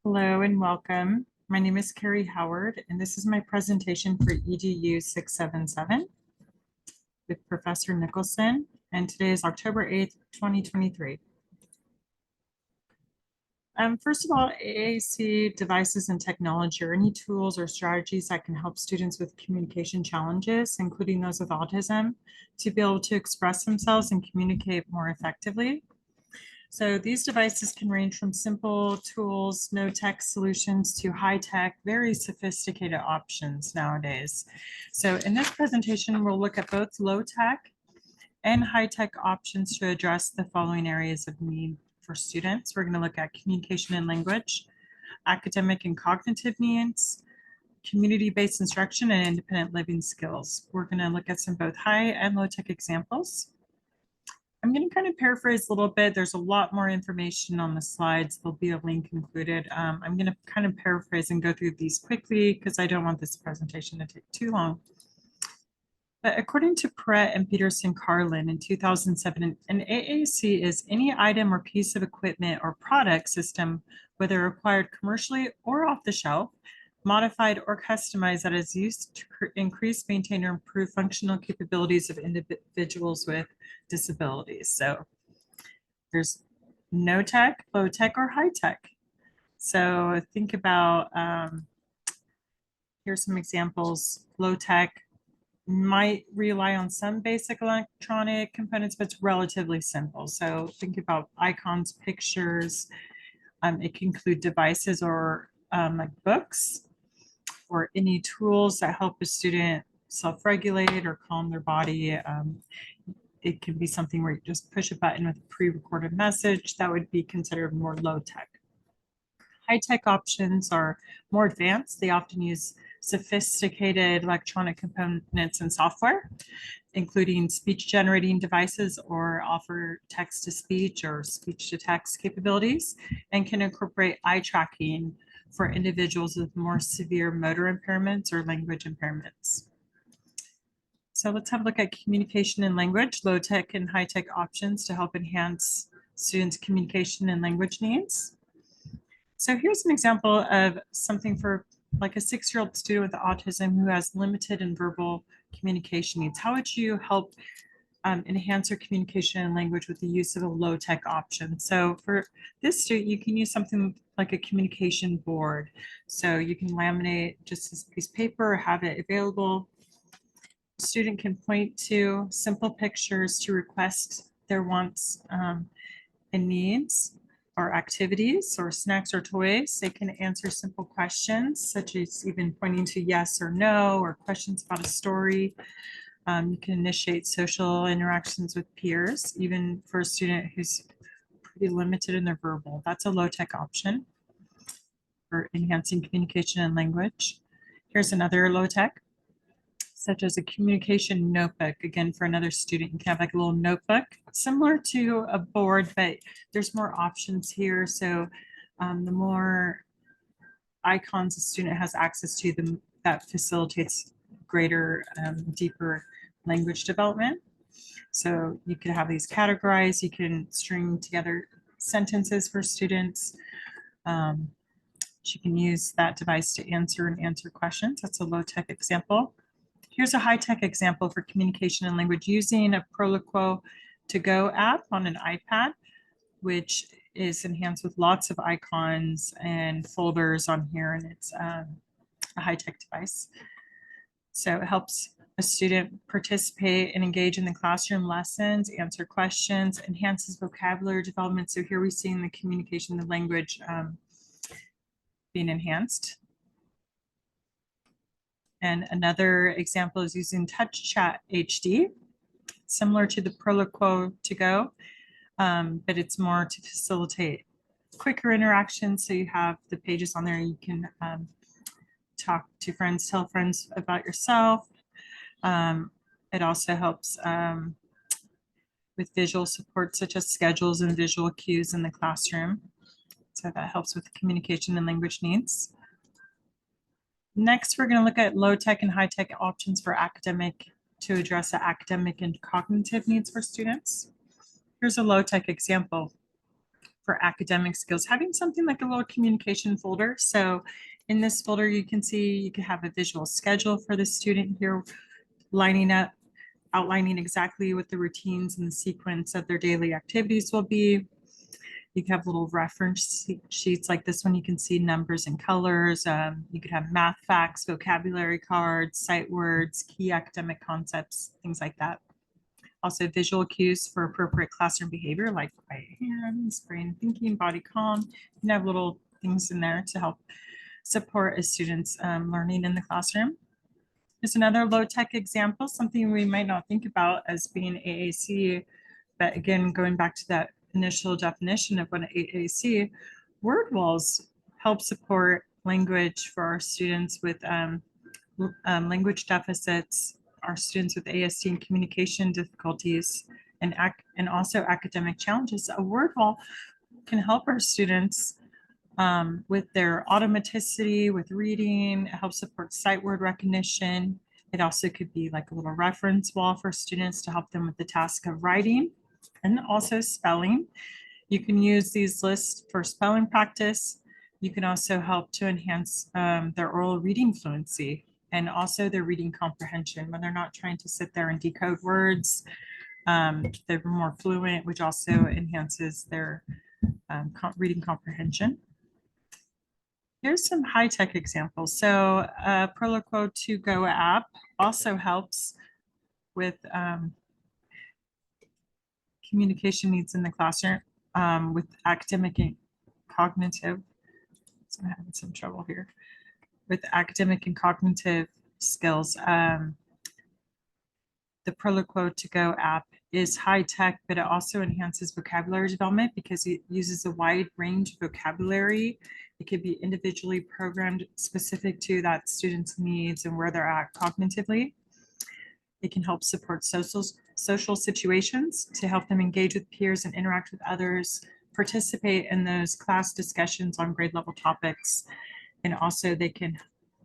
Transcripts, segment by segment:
Hello and welcome. My name is Carrie Howard, and this is my presentation for EDU 677 with Professor Nicholson, and today is October 8th, 2023. First of all, AAC devices and technology are any tools or strategies that can help students with communication challenges, including those with autism, to be able to express themselves and communicate more effectively. So these devices can range from simple tools, no tech solutions, to high tech, very sophisticated options nowadays. So in this presentation, we'll look at both low tech and high tech options to address the following areas of need for students. We're going to look at communication and language, academic and cognitive needs, community-based instruction, and independent living skills. We're going to look at some both high and low tech examples. I'm going to kind of paraphrase a little bit. There's a lot more information on the slides. There'll be a link included. I'm going to kind of paraphrase and go through these quickly because I don't want this presentation to take too long. But according to Perret and Peterson-Carlin in 2007, an AAC is any item or piece of equipment or product system, whether acquired commercially or off the shelf, modified or customized, that is used to increase, maintain, or improve functional capabilities of individuals with disabilities. So there's no tech, low tech, or high tech. So think about, here's some examples. Low tech might rely on some basic electronic components, but it's relatively simple. So think about icons, pictures. It can include devices or like books, or any tools that help a student self-regulate or calm their body. It can be something where you just push a button with a pre-recorded message. That would be considered more low-tech. High-tech options are more advanced. They often use sophisticated electronic components and software, including speech-generating devices, or offer text-to-speech or speech-to-text capabilities, and can incorporate eye tracking for individuals with more severe motor impairments or language impairments. So let's have a look at communication and language, low tech and high tech options to help enhance students' communication and language needs. So here's an example of something for like a 6-year-old student with autism who has limited and verbal communication needs. How would you help enhance your communication and language with the use of a low tech option? So for this student, you can use something like a communication board. So you can laminate just this piece of paper or have it available. The student can point to simple pictures to request their wants and needs, or activities, or snacks or toys. They can answer simple questions, such as even pointing to yes or no, or questions about a story. You can initiate social interactions with peers, even for a student who's pretty limited in their verbal. That's a low-tech option for enhancing communication and language. Here's another low-tech, such as a communication notebook. Again, for another student, you can have like a little notebook, similar to a board, but there's more options here. So the more icons a student has access to, that facilitates greater, deeper language development. So you could have these categorized. You can string together sentences for students. You can use that device to answer questions. That's a low-tech example. Here's a high-tech example for communication and language using a Proloquo to Go app on an iPad, which is enhanced with lots of icons and folders on here, and it's a high-tech device. So it helps a student participate and engage in the classroom lessons, answer questions, enhances vocabulary development. So here we're seeing the communication, the language being enhanced. And another example is using Touch Chat HD, similar to the Proloquo to Go, but it's more to facilitate quicker interactions. So you have the pages on there. You can talk to friends, tell friends about yourself. It also helps with visual support, such as schedules and visual cues in the classroom. So that helps with communication and language needs. Next, we're going to look at low tech and high tech options for academic, to address the academic and cognitive needs for students. Here's a low tech example. for academic skills, having something like a little communication folder. So in this folder, you can see you can have a visual schedule for the student here, lining up, outlining exactly what the routines and the sequence of their daily activities will be. You can have little reference sheets like this one. You can see numbers and colors. You could have math facts, vocabulary cards, sight words, key academic concepts, things like that. Also visual cues for appropriate classroom behavior like quiet hands, brain thinking, body calm. You can have little things in there to help support a student's learning in the classroom. There's another low-tech example, something we might not think about as being AAC, but again, going back to that initial definition of what an AAC, word walls help support language for our students with language deficits, our students with ASD and communication difficulties, and also academic challenges. A word wall can help our students with their automaticity, with reading. It helps support sight word recognition. It also could be like a little reference wall for students to help them with the task of writing and also spelling. You can use these lists for spelling practice. You can also help to enhance their oral reading fluency and also their reading comprehension when they're not trying to sit there and decode words. They're more fluent, which also enhances their reading comprehension. Here's some high-tech examples. So Proloquo To Go app also helps with communication needs in the classroom with academic and cognitive. So I'm having some trouble here with academic and cognitive skills. The Proloquo To Go app is high tech, but it also enhances vocabulary development because it uses a wide range of vocabulary. It could be individually programmed specific to that student's needs and where they're at cognitively. It can help support social situations to help them engage with peers and interact with others, participate in those class discussions on grade level topics. And also they can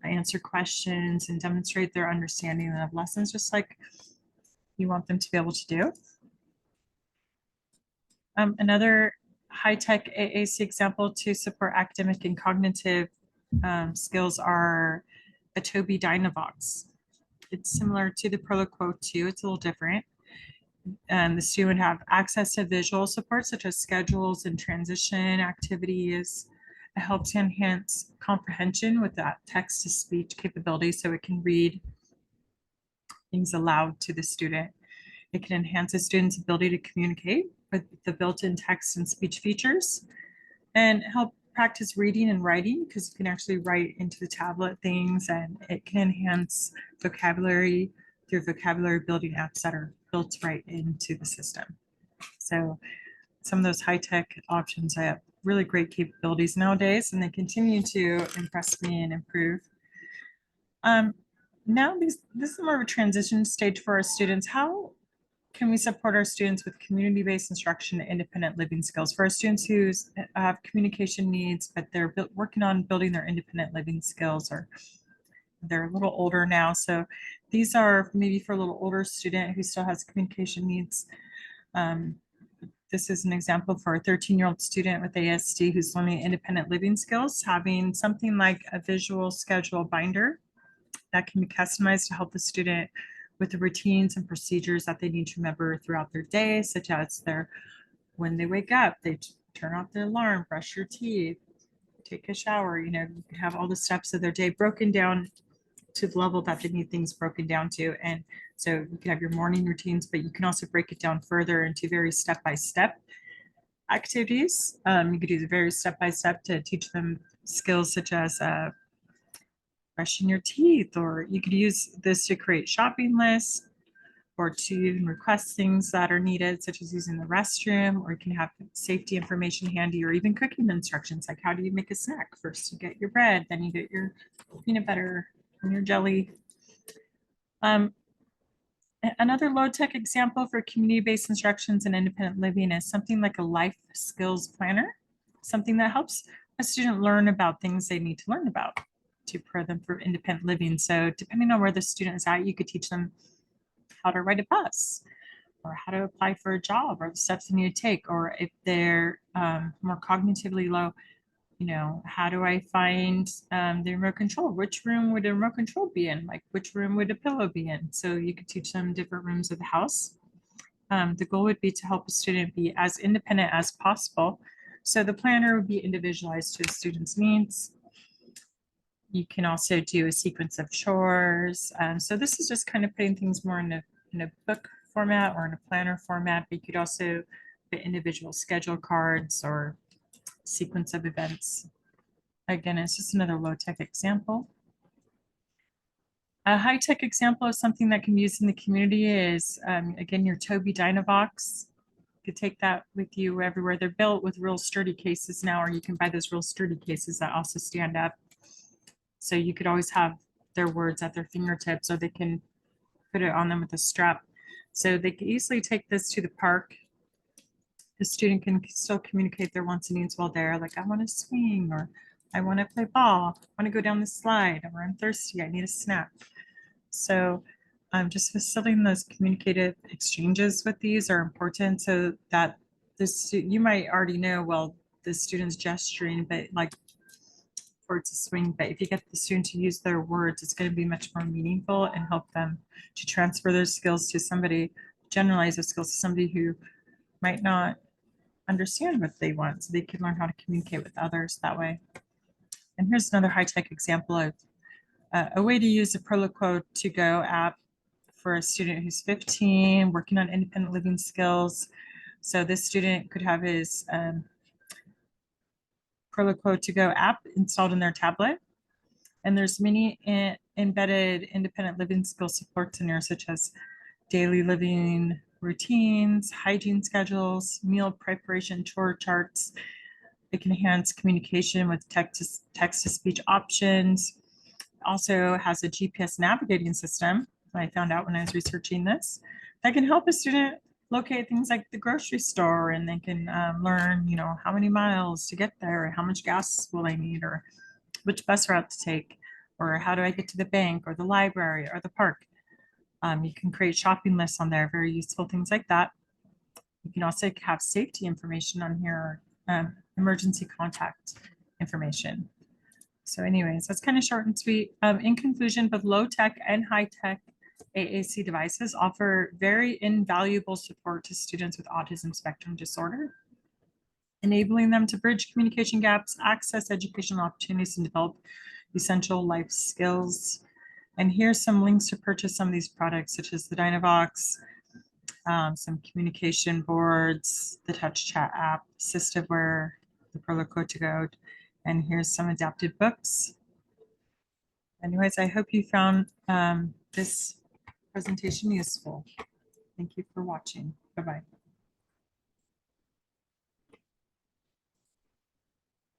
answer questions and demonstrate their understanding of lessons, just like you want them to be able to do. Another high-tech AAC example to support academic and cognitive skills are Adobe Dynavox. It's similar to the Proloquo 2, it's a little different. The student would have access to visual support such as schedules and transition activities. It helps to enhance comprehension with that text-to-speech capability so it can read things aloud to the student. It can enhance a student's ability to communicate with the built-in text and speech features and help practice reading and writing because you can actually write into the tablet things, and it can enhance vocabulary through vocabulary building apps that are built right into the system. So some of those high-tech options have really great capabilities nowadays, and they continue to impress me and improve. Now this is more of a transition stage for our students. How can we support our students with community-based instruction and independent living skills? For our students who have communication needs, but they're working on building their independent living skills, or they're a little older now. So these are maybe for a little older student who still has communication needs. This is an example for a 13-year-old student with ASD who's learning independent living skills, having something like a visual schedule binder that can be customized to help the student with the routines and procedures that they need to remember throughout their day, such as when they wake up, they turn off their alarm, brush your teeth, take a shower. You can have all the steps of their day broken down to the level that they need things broken down to. And so you can have your morning routines, but you can also break it down further into very step-by-step activities. You could do very step-by-step to teach them skills such as brushing your teeth, or you could use this to create shopping lists or to even request things that are needed, such as using the restroom, or you can have safety information handy, or even cooking instructions, like how do you make a snack? First you get your bread, then you get your peanut butter and your jelly. Another low-tech example for community-based instructions and independent living is something like a life skills planner, something that helps a student learn about things they need to learn about to prepare them for independent living. So depending on where the student is at, you could teach them how to ride a bus, or how to apply for a job, or the steps they need to take, or if they're more cognitively low, you know, how do I find the remote control? Which room would a remote control be in? Like, which room would a pillow be in? So you could teach them different rooms of the house. The goal would be to help a student be as independent as possible. So the planner would be individualized to the student's needs. You can also do a sequence of chores. So this is just kind of putting things more in a book format or in a planner format, but you could also put individual schedule cards or sequence of events. Again, it's just another low-tech example. A high-tech example of something that can be used in the community is, again, your Toby Dynavox. You could take that with you everywhere. They're built with real sturdy cases now, or you can buy those real sturdy cases that also stand up. So you could always have their words at their fingertips, or they can put it on them with a strap. So they can easily take this to the park. The student can still communicate their wants and needs while there, like I want to swing, or I want to play ball, I want to go down the slide, or I'm thirsty, I need a snack. So just facilitating those communicative exchanges with these are important, so that this, you might already know, well, the student's gesturing, but like for it to swing, but if you get the student to use their words, it's going to be much more meaningful and help them to transfer those skills to somebody, generalize those skills to somebody who might not understand what they want, so they can learn how to communicate with others that way. And here's another high-tech example of a way to use a Proloquo to Go app for a student who's 15, working on independent living skills. So this student could have his Proloquo to Go app installed in their tablet. And there's many embedded independent living skill supports in there, such as daily living routines, hygiene schedules, meal preparation, chore charts. It can enhance communication with text-to-speech options. Also has a GPS navigating system, I found out when I was researching this, that can help a student locate things like the grocery store, and they can learn, you know, how many miles to get there, or how much gas will I need, or which bus route to take, or how do I get to the bank or the library or the park. You can create shopping lists on there, very useful things like that. You can also have safety information on here, emergency contact information. So anyways, that's kind of short and sweet. In conclusion, both low tech and high tech AAC devices offer very invaluable support to students with autism spectrum disorder, enabling them to bridge communication gaps, access educational opportunities, and develop essential life skills. And here's some links to purchase some of these products, such as the Dynavox, some communication boards, the Touch Chat app, Assistiveware, the Proloquo to Go, and here's some adapted books. Anyways, I hope you found this presentation useful. Thank you for watching. Bye-bye.